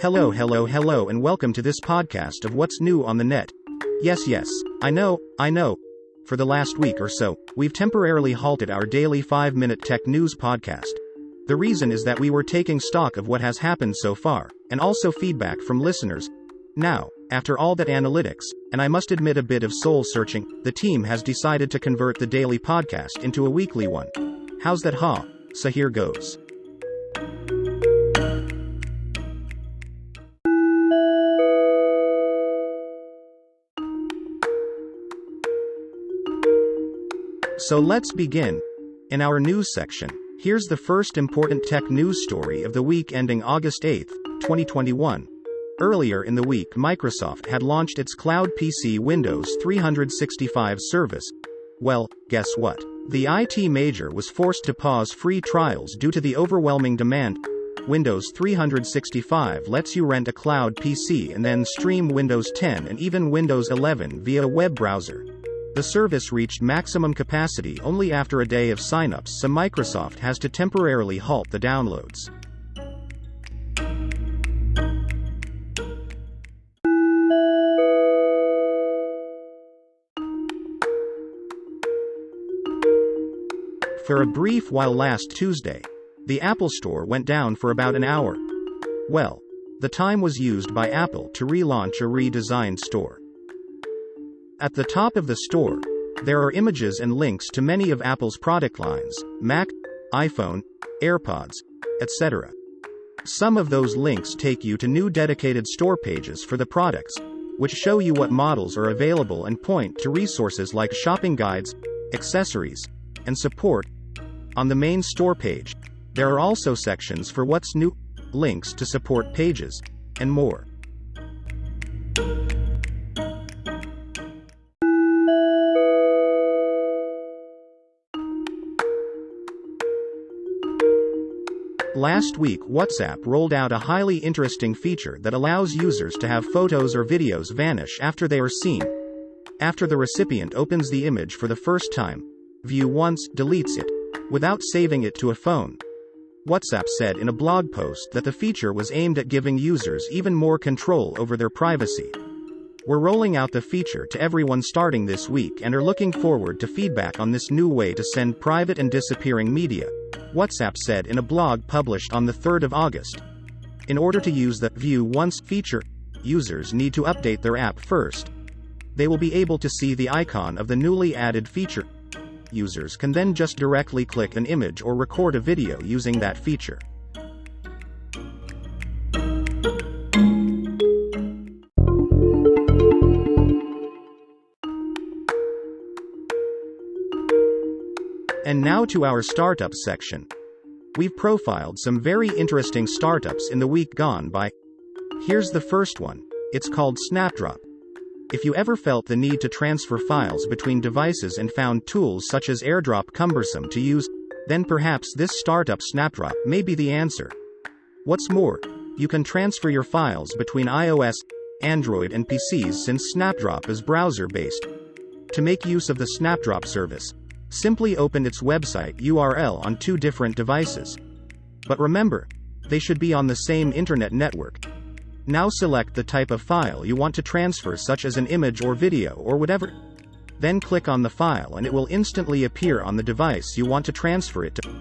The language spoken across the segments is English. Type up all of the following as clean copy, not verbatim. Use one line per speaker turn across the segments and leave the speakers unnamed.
Hello, and welcome to this podcast of what's new on the net. Yes, I know. For the last week or so, we've temporarily halted our daily 5-minute tech news podcast. The reason is that we were taking stock of what has happened so far, and also feedback from listeners. Now, after all that analytics, and I must admit a bit of soul searching, the team has decided to convert the daily podcast into a weekly one. How's that, huh? So here goes. So let's begin. In our news section, here's the first important tech news story of the week ending August 8, 2021. Earlier in the week, Microsoft had launched its Cloud PC Windows 365 service. Well, guess what? The IT major was forced to pause free trials due to the overwhelming demand. Windows 365 lets you rent a cloud PC and then stream Windows 10 and even Windows 11 via a web browser. The service reached maximum capacity only after a day of signups, so Microsoft has to temporarily halt the downloads. For a brief while last Tuesday, the Apple Store went down for about an hour. Well, the time was used by Apple to relaunch a redesigned store. At the top of the store, there are images and links to many of Apple's product lines: Mac, iPhone, AirPods, etc. Some of those links take you to new dedicated store pages for the products, which show you what models are available and point to resources like shopping guides, accessories, and support. On the main store page, there are also sections for what's new, links to support pages, and more. Last week, WhatsApp rolled out a highly interesting feature that allows users to have photos or videos vanish after they are seen. After the recipient opens the image for the first time, View once deletes it, without saving it to a phone. WhatsApp said in a blog post that the feature was aimed at giving users even more control over their privacy. We're rolling out the feature to everyone starting this week and are looking forward to feedback on this new way to send private and disappearing media, WhatsApp said in a blog published on the 3rd of August. In order to use the View Once feature, users need to update their app first. They will be able to see the icon of the newly added feature. Users can then just directly click an image or record a video using that feature. And now to our startup section. We've profiled some very interesting startups in the week gone by. Here's the first one. It's called Snapdrop. If you ever felt the need to transfer files between devices and found tools such as AirDrop cumbersome to use, then perhaps this startup Snapdrop may be the answer. What's more, you can transfer your files between iOS, Android and PCs since Snapdrop is browser-based. To make use of the Snapdrop service, simply open its website URL on 2 different devices. But remember, they should be on the same internet network. Now select the type of file you want to transfer, such as an image or video or whatever. Then click on the file and it will instantly appear on the device you want to transfer it to.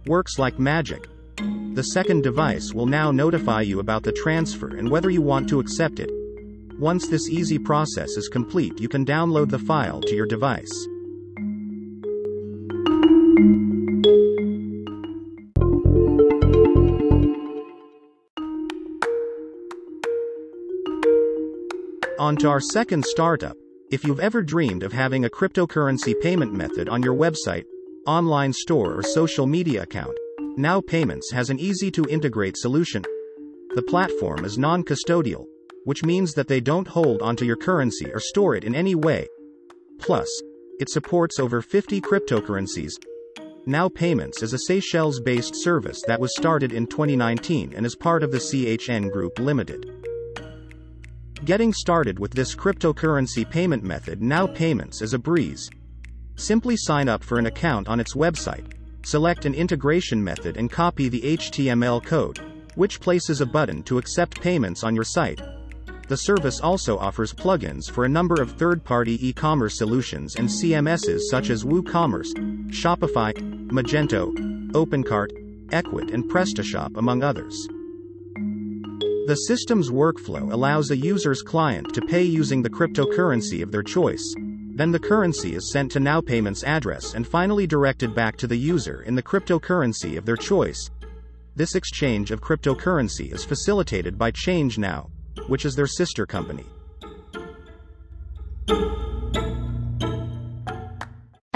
Works like magic. The second device will now notify you about the transfer and whether you want to accept it. Once this easy process is complete, you can download the file to your device. On to our second startup. If you've ever dreamed of having a cryptocurrency payment method on your website, online store or social media account, Now Payments has an easy-to-integrate solution. The platform is non-custodial, which means that they don't hold onto your currency or store it in any way. Plus, it supports over 50 cryptocurrencies. Now Payments is a Seychelles-based service that was started in 2019 and is part of the CHN Group Limited. Getting started with this cryptocurrency payment method Now Payments is a breeze. Simply sign up for an account on its website, select an integration method and copy the HTML code. which places a button to accept payments on your site. The service also offers plugins for a number of third-party e-commerce solutions and CMSs such as WooCommerce, Shopify, Magento, OpenCart, Ecwid and PrestaShop among others. The system's workflow allows a user's client to pay using the cryptocurrency of their choice. Then the currency is sent to NowPayments address and finally directed back to the user in the cryptocurrency of their choice. This exchange of cryptocurrency is facilitated by ChangeNow, which is their sister company.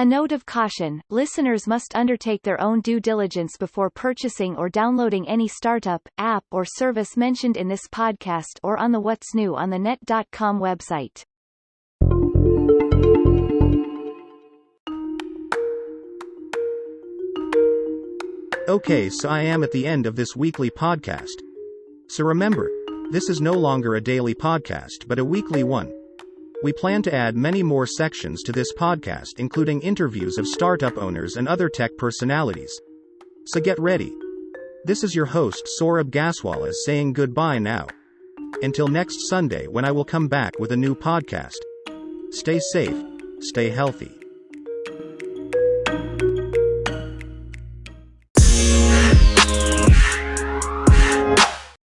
A note of caution, listeners must undertake their own due diligence before purchasing or downloading any startup, app or service mentioned in this podcast or on the What's New on the Net.com website.
Okay, so I am at the end of this weekly podcast. So remember, this is no longer a daily podcast but a weekly one. We plan to add many more sections to this podcast, including interviews of startup owners and other tech personalities. So get ready. This is your host Saurabh Gaswala saying goodbye now. Until next Sunday when I will come back with a new podcast. Stay safe, stay healthy.